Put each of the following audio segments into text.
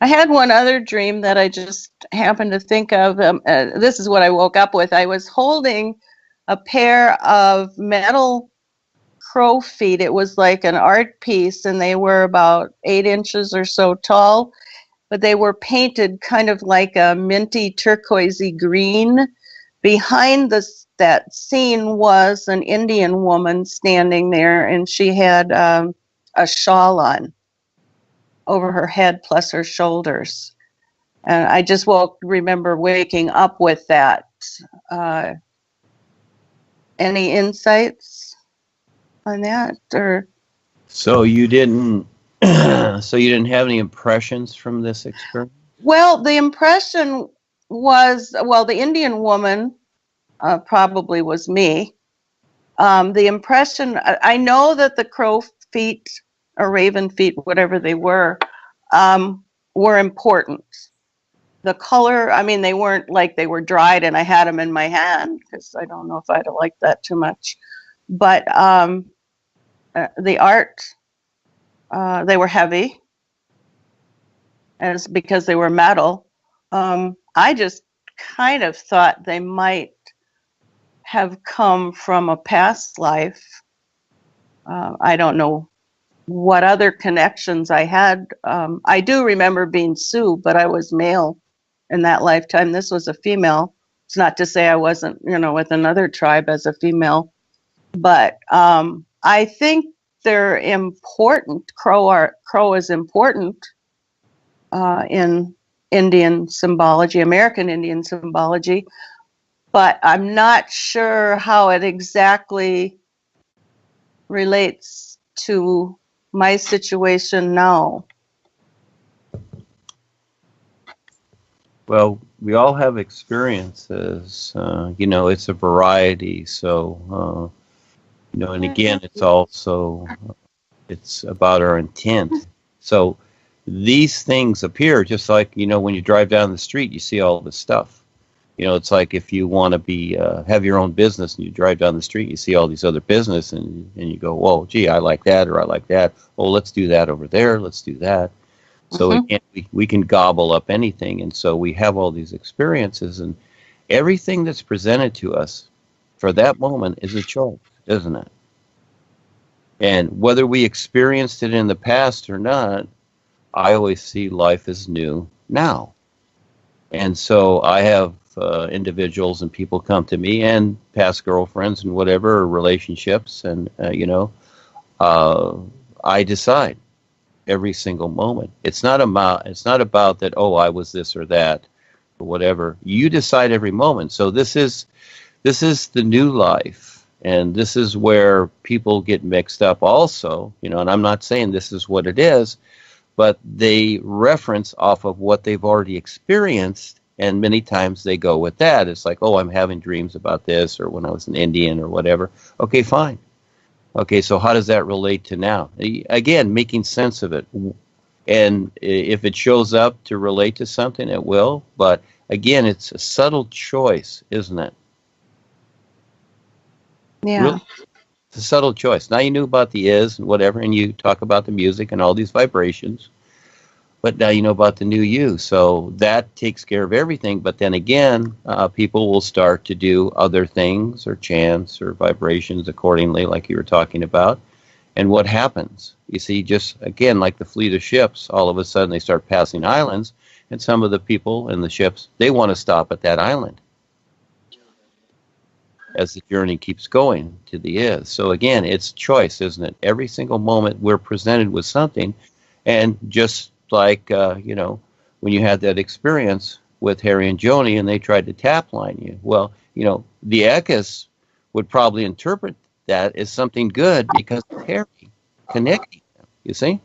I had one other dream that I just happened to think of. This is what I woke up with. I was holding a pair of metal crow feet. It was like an art piece, and they were about 8 inches or so tall, but they were painted kind of like a minty turquoisey green. Behind that scene was an Indian woman standing there, and she had a shawl on over her head plus her shoulders. And I just remember waking up with that. Any insights on that? Or so you didn't so you didn't have any impressions from this experience? well, the impression was, the Indian woman probably was me. The impression, I know that the crow feet or raven feet, whatever they were important. The color, I mean, they weren't like they were dried and I had them in my hand, because I don't know if I'd have liked that too much. But the art, they were heavy, and it's because they were metal. I just kind of thought they might have come from a past life. I don't know what other connections I had. I do remember being Sioux, but I was male in that lifetime. This was a female. It's not to say I wasn't, with another tribe as a female, but I think they're important. Crow is important in Indian symbology, American Indian symbology, but I'm not sure how it exactly relates to my situation now. Well, we all have experiences. It's a variety. So, and again, it's about our intent. So these things appear just like, when you drive down the street, you see all this stuff. It's like if you want to have your own business and you drive down the street, you see all these other business and you go, whoa, gee, I like that, or I like that. Oh, let's do that over there. Let's do that. So we can gobble up anything. And so we have all these experiences, and everything that's presented to us for that moment is a choice, isn't it? And whether we experienced it in the past or not, I always see life as new now. And so I have individuals and people come to me, and past girlfriends and whatever, or relationships, and I decide every single moment. It's not about that, oh, I was this or that or whatever. You decide every moment. So this is the new life, and this is where people get mixed up also, and I'm not saying this is what it is, but they reference off of what they've already experienced, and many times they go with that. It's like, oh, I'm having dreams about this, or when I was an Indian or whatever. Okay, fine. Okay, so how does that relate to now? Again, making sense of it. And if it shows up to relate to something, it will. But again, it's a subtle choice, isn't it? Yeah. Really? It's a subtle choice. Now you knew about the is and whatever, and you talk about the music and all these vibrations. But now you know about the new you. So that takes care of everything. But then again, people will start to do other things or chants or vibrations accordingly, like you were talking about. And what happens? You see, just again, like the fleet of ships, all of a sudden they start passing islands. And some of the people in the ships, they want to stop at that island as the journey keeps going to the is. So again, it's choice, isn't it? Every single moment we're presented with something. And just like, when you had that experience with Harry and Joni and they tried to tap line you. Well, the Ekis would probably interpret that as something good because of Harry connecting them, you see?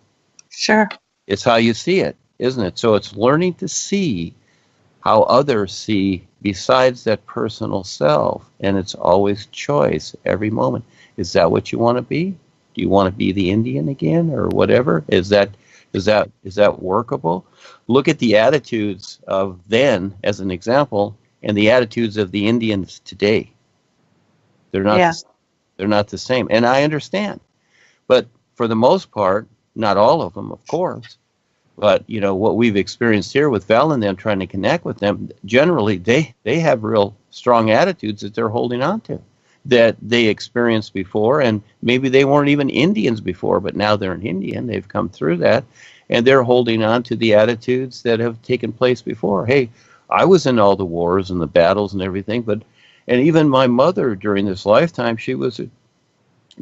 Sure. It's how you see it, isn't it? So it's learning to see how others see besides that personal self. And it's always choice every moment. Is that what you want to be? Do you want to be the Indian again or whatever? Is that workable? Look at the attitudes of then, as an example, and the attitudes of the Indians today. They're not the same. And I understand. But for the most part, not all of them, of course, But, you know, what we've experienced here with Val and them trying to connect with them, generally they have real strong attitudes that they're holding on to, that they experienced before. And maybe they weren't even Indians before, but now they're an Indian. They've come through that. And they're holding on to the attitudes that have taken place before. Hey, I was in all the wars and the battles and everything, and even my mother during this lifetime, she was a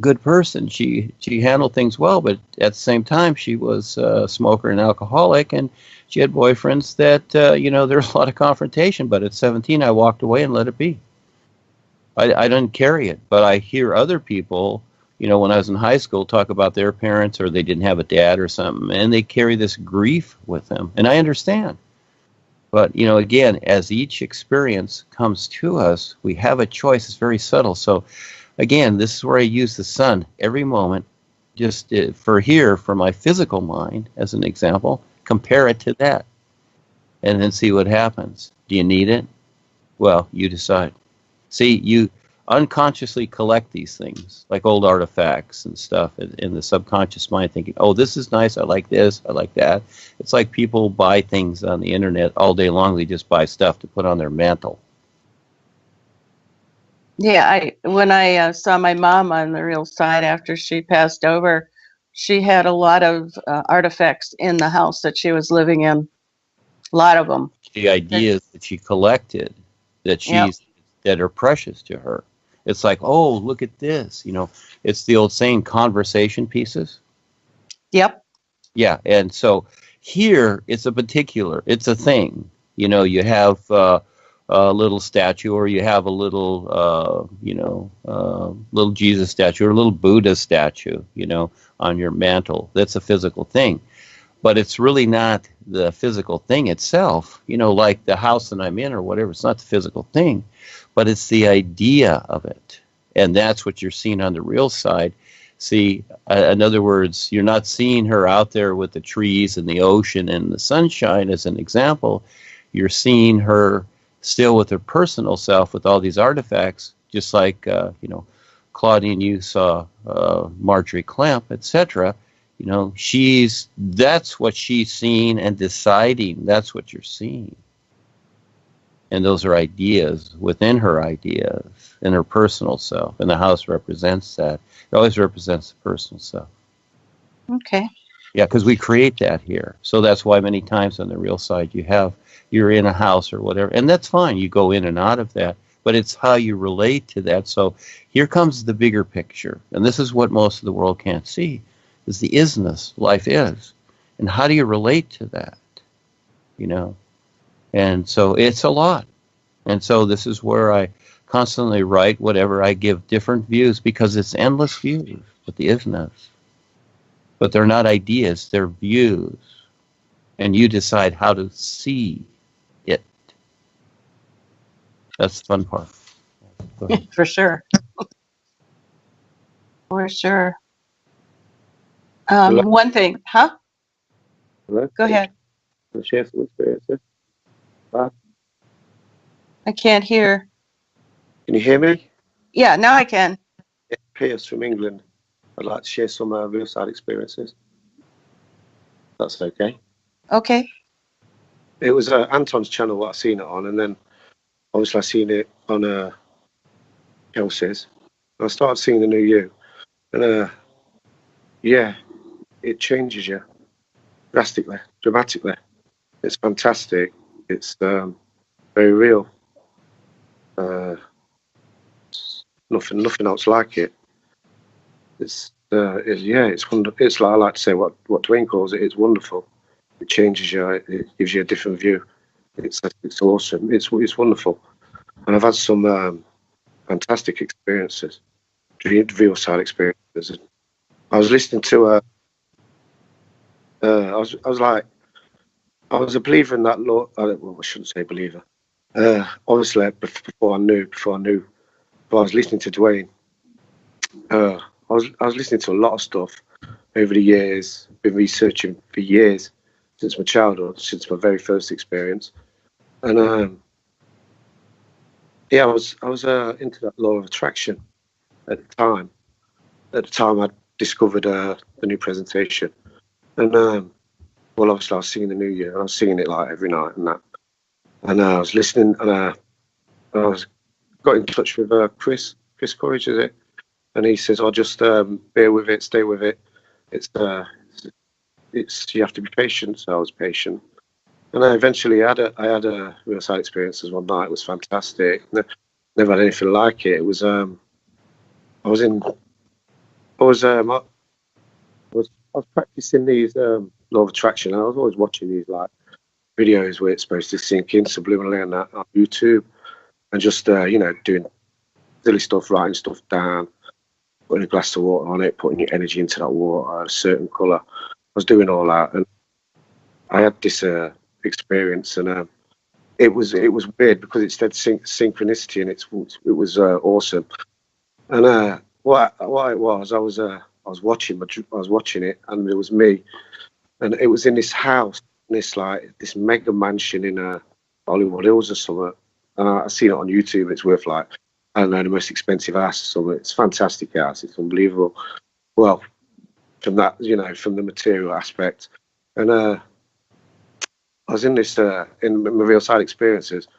good person. She handled things well, but at the same time, she was a smoker and alcoholic, and she had boyfriends that, you know, there was a lot of confrontation. But at 17, I walked away and let it be. I didn't carry it. But I hear other people, you know, when I was in high school, talk about their parents, or they didn't have a dad or something, and they carry this grief with them. And I understand. But, you know, again, as each experience comes to us, we have a choice. It's very subtle. So, again, this is where I use the sun every moment, just for my physical mind, as an example, compare it to that, and then see what happens. Do you need it? Well, you decide. See, you unconsciously collect these things, like old artifacts and stuff, in the subconscious mind, thinking, oh, this is nice, I like this, I like that. It's like people buy things on the internet all day long. They just buy stuff to put on their mantle. Yeah, when I saw my mom on the real side after she passed over, she had a lot of artifacts in the house that she was living in. A lot of them. The ideas that she collected, Yep. that are precious to her. It's like, oh, look at this. You know, it's the old saying, conversation pieces. Yep. Yeah, and so here it's a thing. You know, you have a little statue, or you have a little, little Jesus statue, or a little Buddha statue, you know, on your mantle. That's a physical thing. But it's really not the physical thing itself, you know, like the house that I'm in or whatever. It's not the physical thing, but it's the idea of it. And that's what you're seeing on the real side. See, in other words, you're not seeing her out there with the trees and the ocean and the sunshine as an example. You're seeing her still with her personal self, with all these artifacts, just like, Claudine, you saw Marjorie Clamp, etc. You know, that's what she's seeing and deciding. That's what you're seeing. And those are ideas within her ideas in her personal self. And the house represents that. It always represents the personal self. Okay. Yeah, because we create that here. So that's why many times on the real side you're in a house or whatever. And that's fine. You go in and out of that. But it's how you relate to that. So here comes the bigger picture. And this is what most of the world can't see, is the isness life is. And how do you relate to that? You know? And so it's a lot. And so this is where I constantly write whatever. I give different views because it's endless views with the isness. But they're not ideas, they're views. And you decide how to see it. That's the fun part. For sure. For sure. One thing, huh? Hello? Go ahead. Can I share some experiences? Bob? I can't hear. Can you hear me? Yeah, now I can. Yeah, Pearce from England. I'd like to share some real side experiences. That's okay. Okay. It was Anton's channel what I seen it on, and then obviously I seen it on Kelsey's. I started seeing the new you, and yeah, it changes you drastically, dramatically. It's fantastic. It's very real. Nothing else like it. It's wonderful. It's like I like to say what Dwayne calls it. It's wonderful. It changes you. It gives you a different view. It's awesome. It's wonderful. And I've had some fantastic experiences, real side experiences. I was listening to I was a believer in that law. Well, I shouldn't say believer. Obviously, before I was listening to Dwayne. I was listening to a lot of stuff over the years. Been researching for years since my childhood, since my very first experience, and I was into that law of attraction at the time. At the time, I discovered the new presentation, and well, obviously I was singing the New Year, and I was singing it like every night and that. And I was listening, and I got in touch with Chris Courage, is it? And he says, "I'll just bear with it, stay with it. It's you have to be patient." So I was patient, and I eventually had a real side experiences one night. It was fantastic. Never had anything like it. It was I was practicing these law of attraction. I was always watching these like videos where it's supposed to sink in subliminally and that on YouTube, and just doing silly stuff, writing stuff down, putting a glass of water on it, putting your energy into that water, a certain colour. I was doing all that, and I had this experience, and it was weird because it said synchronicity, and it was awesome. And what it was, I was watching it, and it was me, and it was in this house, this mega mansion in Hollywood Hills or something. And I've seen it on YouTube. It's worth like, I don't know, the most expensive house or something. It's a fantastic house. It's unbelievable. Well, from that, from the material aspect. And I was in this, in my real side experiences,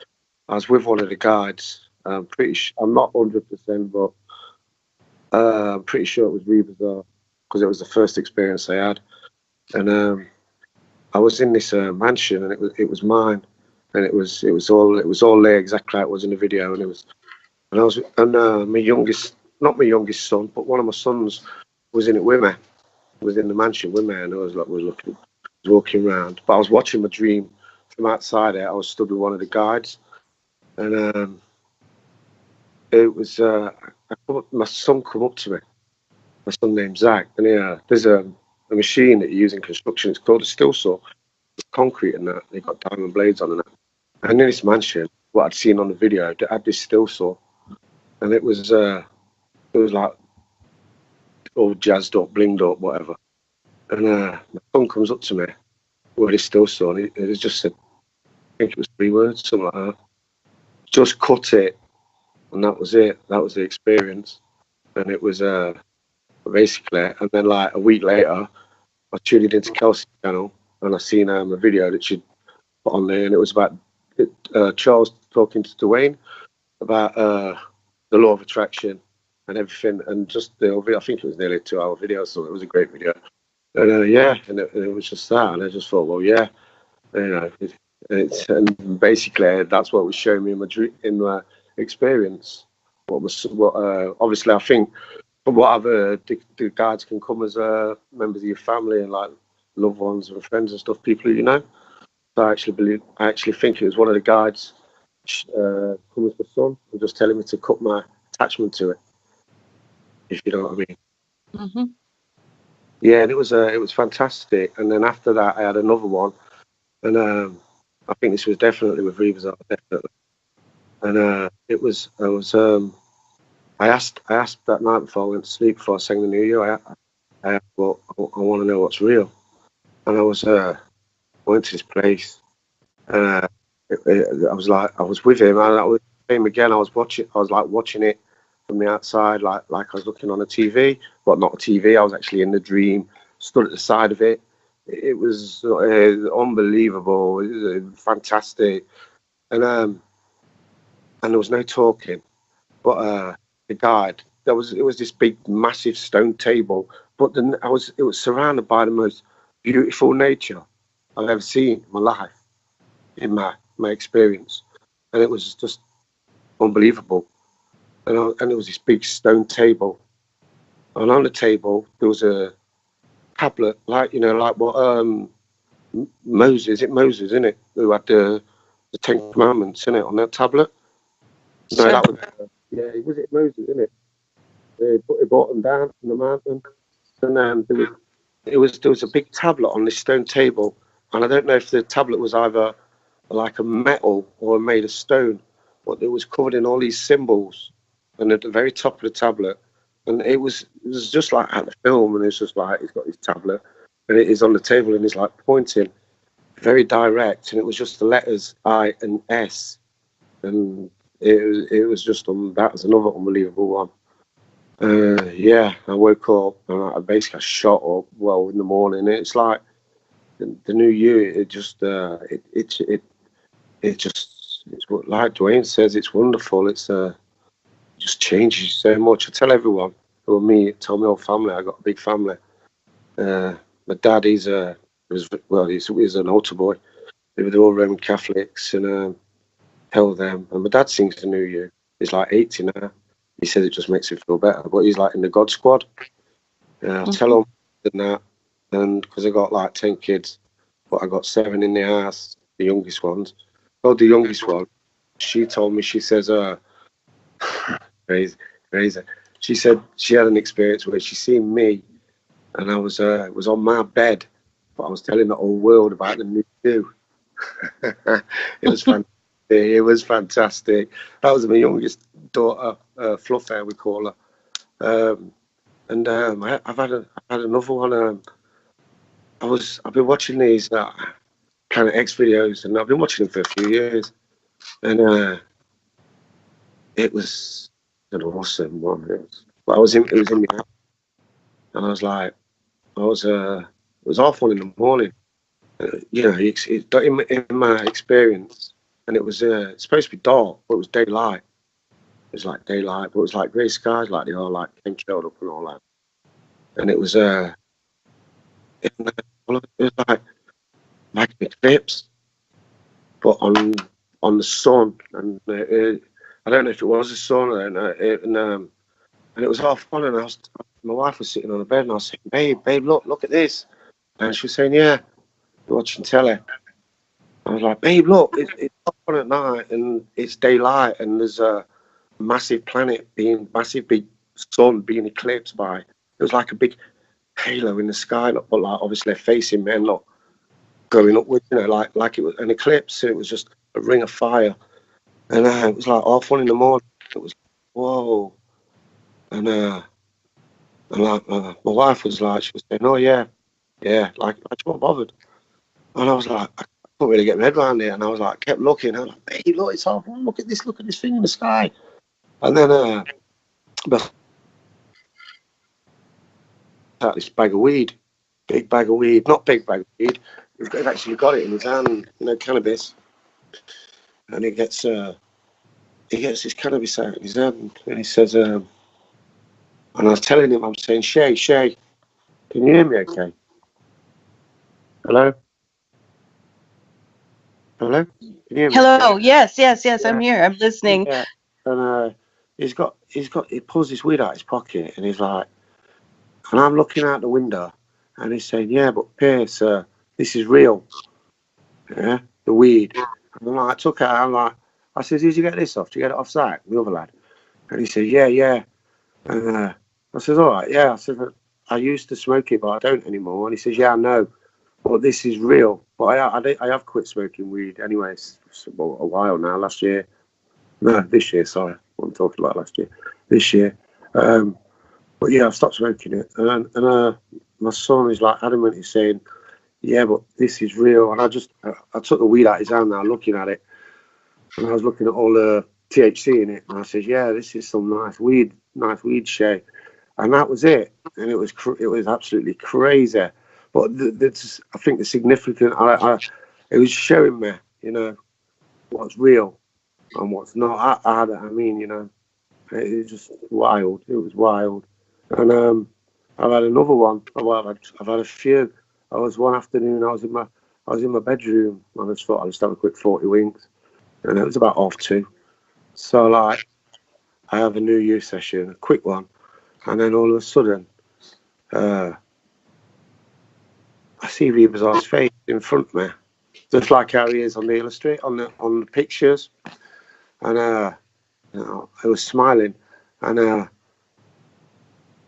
I was with one of the guides. I'm not 100%, but I'm pretty sure it was Rebisar, because it was the first experience I had. And I was in this mansion, and it was mine, and it was all there exactly like it was in the video, and not my youngest son, but one of my sons was in it with me, was in the mansion with me, and I was walking around, but I was watching my dream from outside it. I was stood with one of the guides, and it was my son come up to me, my son named Zach, and there's a machine that you use in construction. It's called a still saw. It's concrete and that. They got diamond blades on and that. And in this mansion, what I'd seen on the video, they had this still saw, and it was like all jazzed up, blinged up, whatever. And my son comes up to me with his still saw, and he just said, I think it was 3 words, something like that. Just cut it, and that was it. That was the experience, and it was basically. And then like a week later, I tuned into Kelsey's channel, and I seen a video that she'd put on there, and it was about Charles talking to Dwayne about the law of attraction and everything, and just I think it was nearly a 2-hour video, so it was a great video. And and it was just that, and I just thought, well, yeah, and basically that's what was showing me in my experience. Obviously I think from what I've heard, the guides can come as members of your family and like loved ones and friends and stuff, people you know. So I actually think it was one of the guides come as my son and just telling me to cut my attachment to it, if you know what I mean. Mm-hmm. Yeah, and it was fantastic. And then after that, I had another one, and I think this was definitely with Rebisar, definitely. And I asked that night before I went to sleep, before I sang the New Year. I asked, well, I want to know what's real. And I went to this place, and I was with him, and I was him again. I was watching it from the outside, like I was looking on a TV, but not a TV. I was actually in the dream, stood at the side of it. It was unbelievable. It was fantastic, and there was no talking. But the guide, it was this big, massive stone table. But then it was surrounded by the most beautiful nature I've ever seen in my life, in my experience, and it was just unbelievable. And there was this big stone table, and on the table there was a tablet, like what Moses, isn't it? Who had the 10 Commandments in it on that tablet? No, Sure. that was was it Moses, isn't it? They brought them down from the mountain, and there was a big tablet on this stone table, and I don't know if the tablet was either like a metal or made of stone, but it was covered in all these symbols, and at the very top of the tablet, and it was just like at the film, and it's just like he's got his tablet, and it is on the table, and he's like pointing, very direct, and it was just the letters I and S, and it was just that was another unbelievable one. I woke up and I basically shot up. Well, in the morning, it's like the new you, it just it's what, like Dwayne says, it's wonderful. It just changes so much. I tell everyone, tell my whole family, I got a big family. My dad, he's an altar boy. They were all Roman Catholics, and tell them. And my dad sings the New Year. He's like 80 now. He says it just makes him feel better. But he's like in the God Squad. I tell him that, and because I got like 10 kids, but I got 7 in the house, the youngest ones. Well, the youngest one, she told me, she says, crazy. She said she had an experience where she seen me, and I was on my bed, but I was telling the whole world about the new you. It was fantastic. It was fantastic. That was my youngest daughter, Fluffhair, we call her. I've had another one. I've been watching these Planet X videos, and I've been watching them for a few years, and it was an awesome one. It was in the house, and I was like, it was 1:30 in the morning. In my experience, and it was it's supposed to be dark, but it was daylight. It was like daylight, but it was like grey skies, like they all like chemtrailed up and all that. And it was it was like an eclipse, but on the sun, and I don't know if it was the sun, and it was half on, and my wife was sitting on the bed, and I was saying, babe, look at this, and she was saying, yeah, watching telly. I was like, babe, look, it's up on at night, and it's daylight, and there's a massive big sun being eclipsed by. It was like a big halo in the sky, but like obviously facing men, look, going upwards, like it was an eclipse. It was just a ring of fire, and it was like 1:30 in the morning. It was whoa, and like my wife was like, she was saying, oh yeah, like I just wasn't bothered, and I was like, I couldn't really get my head around it, and I was like, kept looking, and I was like, hey, look, it's 1:30. Look at this thing in the sky, and then out this bag of weed, big bag of weed, not big bag of weed. He's actually got it in his hand, cannabis, and he gets his cannabis out in his hand, and he says, and I was telling him, I'm saying, Shay, can you hear me? Okay. Hello. Can you hear me? Hello. Yes. Yeah. I'm here. I'm listening. Yeah. And he pulls his weed out of his pocket, and he's like, and I'm looking out the window, and he's saying, yeah, but Pearce, this is real. Yeah, the weed. And I'm like, I took it out. I'm like, I said, did you get this off? Did you get it off site? The other lad. And he said, yeah. And I said, all right, yeah. I said, I used to smoke it, but I don't anymore. And he says, yeah, I know, but this is real. But I have quit smoking weed anyway. It's a while now. This year. Sorry, I'm talking about last year. This year. But yeah, I've stopped smoking it. And my son is like adamant. He's saying, yeah, but this is real. And I took the weed out of his hand now, looking at it. And I was looking at all the THC in it. And I said, yeah, this is some nice weed, Shay. And that was it. And it was absolutely crazy. But I think the significant, it was showing me, what's real and what's not. It was just wild. It was wild. And I've had another one. Well, I've had a few. I was one afternoon. I was in my bedroom. I just thought I'd just have a quick 40 winks, and it was about 2:30. So like, I have a New Year session, a quick one, and then all of a sudden, I see Rebisar's face in front of me, just like how he is on the on the pictures, and I was smiling, and I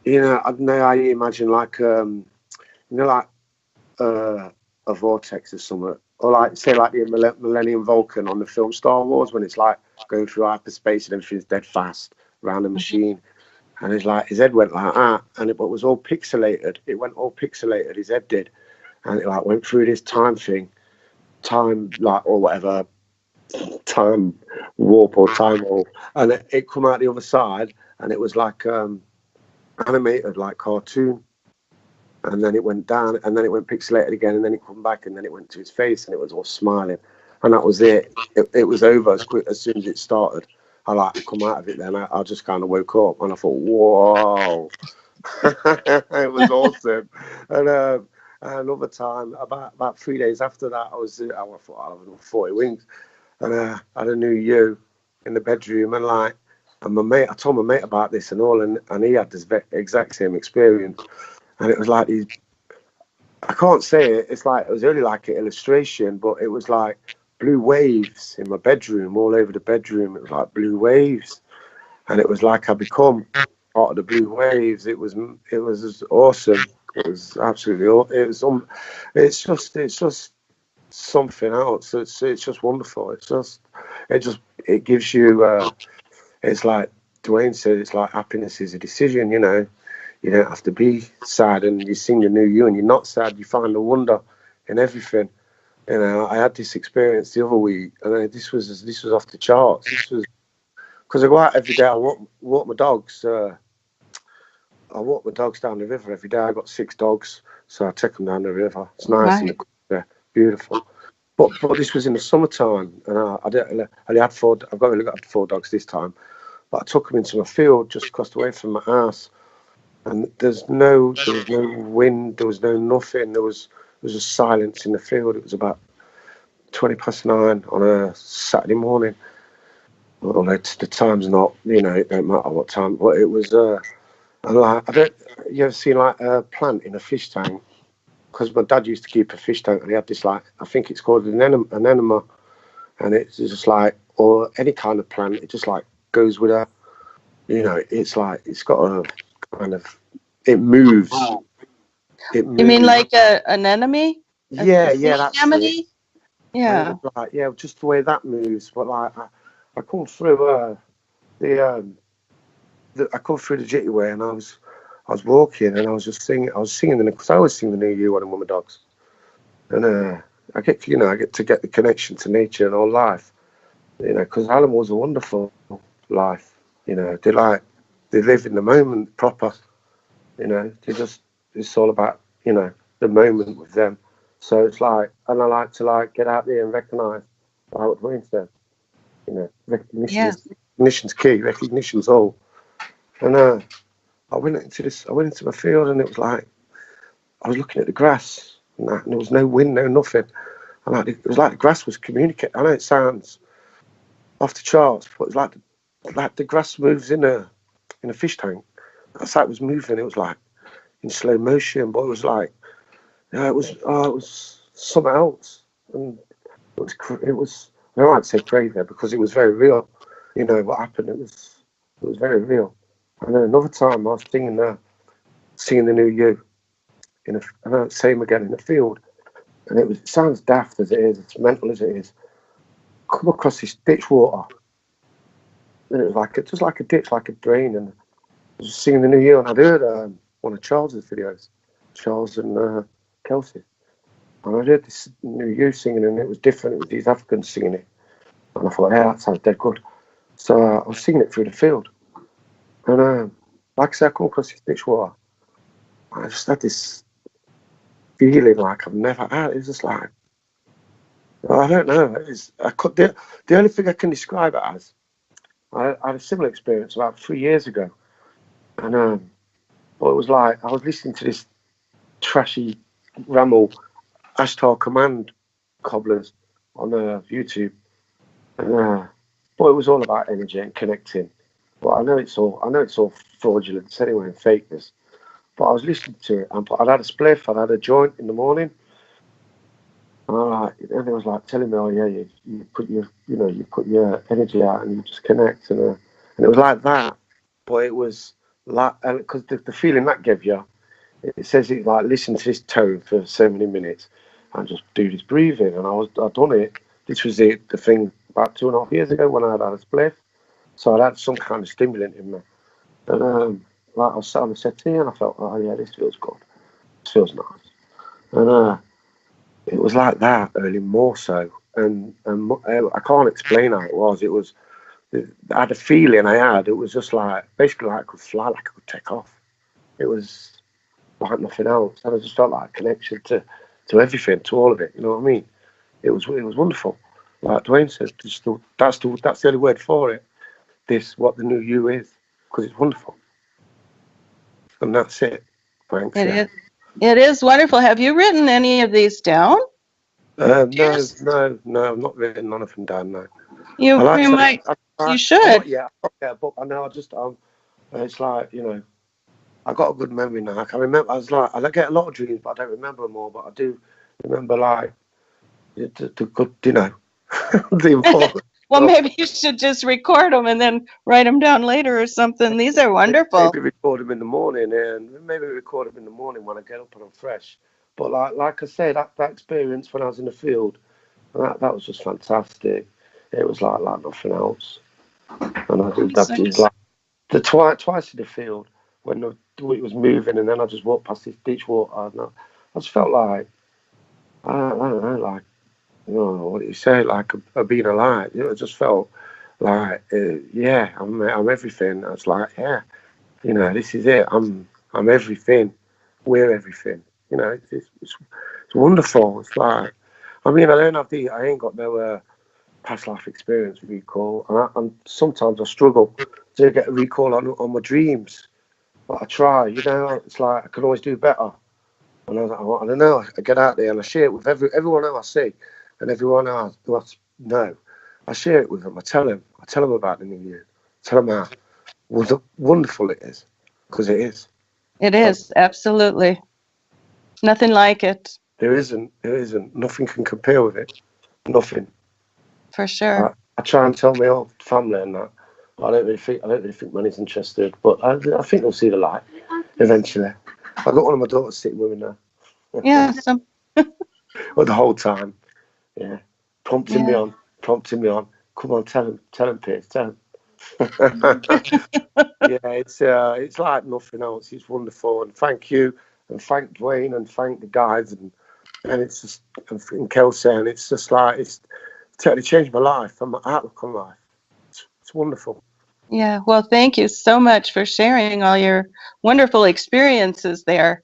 don't know how you imagine like a vortex or something, or like say like the Millennium Falcon on the film Star Wars, when it's like going through hyperspace and everything's dead fast around the machine, and it's like his head went like that, and it was all pixelated. It went all pixelated. His head did, and it like went through this time like or whatever, time warp or time warp, and it come out the other side, and it was like animated like cartoon. and then it went down, and then it went pixelated again, and then it come back, and then it went to his face, and it was all smiling, and that was it. It was over as quick as soon as it started. I like come out of it. Then I just kind of woke up, and I thought, whoa, it was awesome. And another time, about 3 days after that, I thought I have 40 wings, and I had a new you in the bedroom, and like. And I told my mate about this and all, and he had this exact same experience. And it was like I can't say it. It's like it was only like an illustration, but it was like blue waves in my bedroom, all over the bedroom. It was like blue waves, and it was like I become part of the blue waves. It was awesome. It was absolutely. It's just something else. It's just wonderful. It gives you. It's like Dwayne said. It's like happiness is a decision. You don't have to be sad, and you sing the new you, and you're not sad. You find the wonder in everything. I had this experience the other week, and this was off the charts. This was because I go out every day. I walk my dogs. I walk my dogs down the river every day. I got 6 dogs, so I take them down the river. It's nice and beautiful. But this was in the summertime, and I only had 4. I've only got 4 dogs this time, but I took them into my field just across the way from my house. And there was no wind, there was no nothing. There was just silence in the field. It was about 9:20 on a Saturday morning. Well, the time's not, it don't matter what time. But it was, you ever seen like a plant in a fish tank? Because my dad used to keep a fish tank, and he had this I think it's called an enema, and it's just like, or any kind of plant, it just like goes with a, it's like it's got a kind of it moves. You mean like an anemone? Yeah, that's anemone. Yeah. Like, just the way that moves. But like I come through I come through the jitty way, and I was walking, and I was just singing. I was singing because I always sing the new you when I'm with my dogs, and I get to get the connection to nature and all life, because animals are wonderful life. They live in the moment proper. It's all about, the moment with them. So it's like, and I like to get out there and recognise, like what Dwayne said, recognition's key, recognition's all. And I went into my field, and it was like, I was looking at the grass, and there was no wind, no nothing. And it was like the grass was communicating. I know it sounds off the charts, but it was like the grass moves in a fish tank. That's how it was moving. It was like in slow motion, but it was like, it was something else, and it was. I don't like to say crazy because it was very real. What happened. It was very real. And then another time I was singing the new you same again in the field, and it sounds daft as it is, it's mental as it is. Come across this ditch water, and it was just like a ditch, like a drain, and I was singing the new year, and I'd heard one of Charles's videos, Charles and Kelsey, and I heard this new you singing, and it was different. It was these Africans singing it, and I thought, that sounds dead good. So I was singing it through the field, and like I said, I come across this ditch water. I just had this feeling like I've never had. It was just like, I don't know. The only thing I can describe it as, I had a similar experience about 3 years ago, and it was like I was listening to this trashy ramble Ashtar Command cobblers on YouTube, and but it was all about energy and connecting. But I know it's all fraudulence anyway and fakeness. But I was listening to it, and I'd had a spliff, I'd had a joint in the morning, and it was like telling me, oh yeah, you put your energy out and you just connect, and it was like that. But it was like, because the feeling that gave you, it says it like listen to this tone for so many minutes, and just do this breathing, and I'd done it. This was the thing about 2.5 years ago when I had a spliff, so I'd had some kind of stimulant in me, and like I was sat on the settee, and I felt, oh yeah, this feels good, this feels nice, and it was like that early, more so, and I can't explain how it was. It was, I had a feeling I had. It was just like basically like I could fly, like I could take off. It was like nothing else. And I just felt like a connection to everything, to all of it. You know what I mean? It was wonderful. Like Dwayne says, that's the only word for it. This, what the new you is, because it's wonderful. And that's it. Thanks. It is. It is wonderful. Have you written any of these down? No, I've not written none of them down. No. You might. You should. Yeah, a book. I know. It's like, you know, I got a good memory now. I can remember. I get a lot of dreams, but I don't remember them all. But I do remember, like, the good, you know, the important. Well, maybe you should just record them and then write them down later or something. These are wonderful. Maybe record them in the morning, and maybe record them in the morning when I get up and I'm fresh. But like I said, that experience when I was in the field, that was just fantastic. It was like nothing else. And I did that like the twice in the field when it was moving, and then I just walked past this beach water, and I just felt like I don't know, like, you know, what do you say, like a being alive. You know, it just felt like yeah, I'm everything. I was like, yeah, you know, this is it. I'm everything. We're everything. You know, it's wonderful. It's like, I mean, I ain't got no past life experience recall, and sometimes I struggle to get a recall on my dreams, but I try. You know, it's like I can always do better. And I don't know. I get out there and I share it with everyone else I see, and everyone else who I know. I share it with them. I tell them about the new year. Tell them how wonderful it is, because it is. It is, absolutely. Nothing like it. There isn't. Nothing can compare with it. Nothing. For sure. I try and tell my old family and that. I don't really think money's interested, but I think they'll see the light eventually. I've got one of my daughters sitting with me now. Yeah. Well, the whole time. Yeah. Prompting me on. Come on, tell him, Pearce, tell him. Yeah, it's like nothing else. It's wonderful, and thank you, and thank Dwayne, and thank the guys, and it's just, and Kelsey, and it's just like, it's totally changed my life and my outlook on life. It's wonderful. Yeah, well, thank you so much for sharing all your wonderful experiences there.